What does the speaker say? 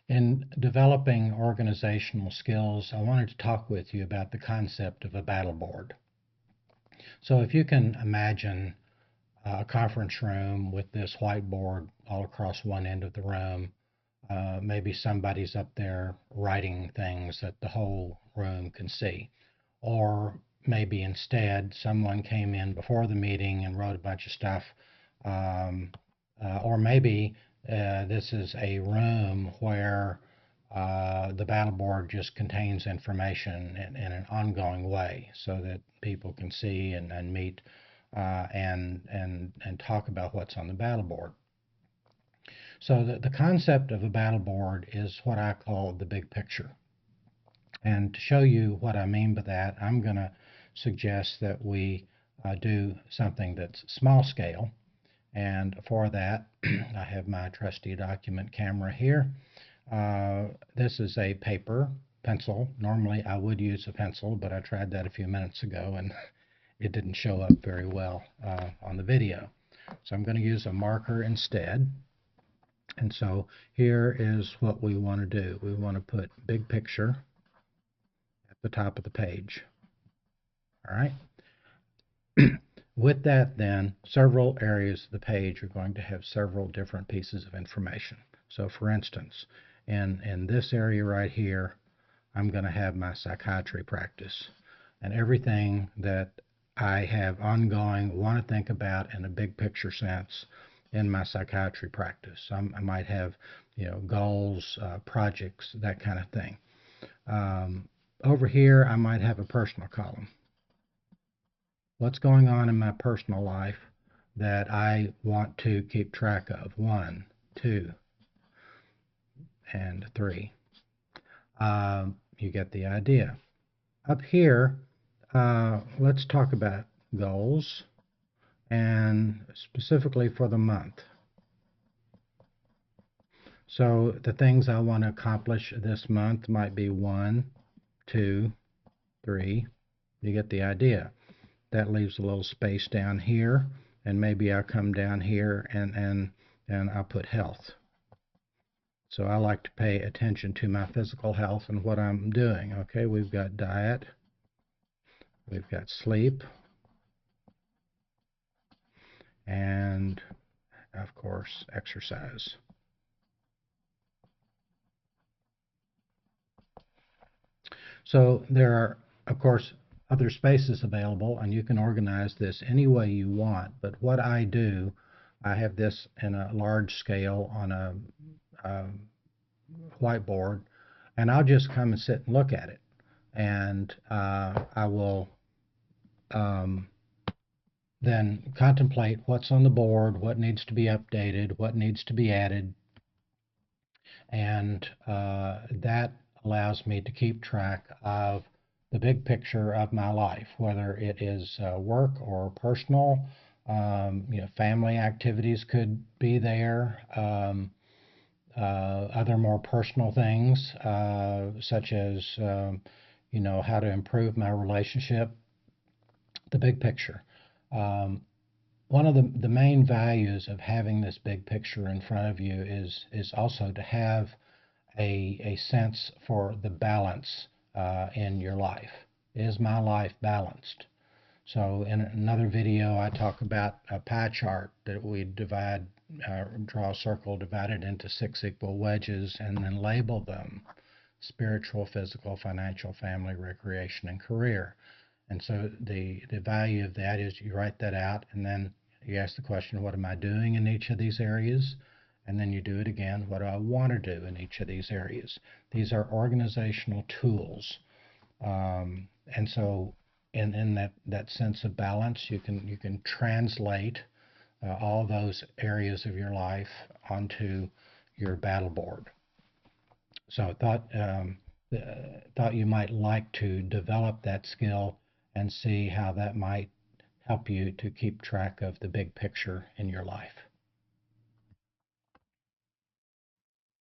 In developing organizational skills, I wanted to talk with you about the concept of a battle board. So if you can imagine a conference room with this whiteboard all across one end of the room, maybe somebody's up there writing things that the whole room can see. Or maybe instead someone came in before the meeting and wrote a bunch of stuff. Um, or maybe this is a room where the battle board just contains information in an ongoing way so that people can see and meet and talk about what's on the battle board. So the concept of a battle board is what I call the big picture. And to show you what I mean by that, I'm going to suggest that we do something that's small scale. And for that, I have my trusty document camera here. This is a paper pencil. Normally I would use a pencil, but I tried that a few minutes ago and it didn't show up very well on the video. So I'm going to use a marker instead. And so here is what we want to do. We want to put big picture at the top of the page. All right. With that, then, several areas of the page are going to have several different pieces of information. So for instance, in this area right here, I'm going to have my psychiatry practice and everything that I have ongoing, want to think about in a big picture sense in my psychiatry practice. I might have, goals, projects, that kind of thing. Over here, I might have a personal column. What's going on in my personal life that I want to keep track of? 1, 2, and 3. You get the idea. Up here, let's talk about goals, and specifically for the month. So the things I want to accomplish this month might be 1, 2, 3. You get the idea. That leaves a little space down here, and maybe I'll come down here and I'll put health. So I like to pay attention to my physical health and what I'm doing. Okay, we've got diet, we've got sleep, and of course exercise. So there are, of course, other spaces available, and you can organize this any way you want. But what I do, I have this in a large scale on a whiteboard, and I'll just come and sit and look at it. And I will then contemplate what's on the board, what needs to be updated, what needs to be added, and that allows me to keep track of the big picture of my life, whether it is work or personal. Family activities could be there. Other more personal things, such as how to improve my relationship. The big picture. One of the main values of having this big picture in front of you is also to have a sense for the balance in your life. Is my life balanced? So in another video, I talk about a pie chart that we divide, draw a circle, divide it into 6 equal wedges, and then label them: spiritual, physical, financial, family, recreation, and career. And so the value of that is you write that out, and then you ask the question, what am I doing in each of these areas? And then you do it again, what do I want to do in each of these areas? These are organizational tools. And so in that sense of balance, you can translate all those areas of your life onto your battle board. So I thought you might like to develop that skill and see how that might help you to keep track of the big picture in your life.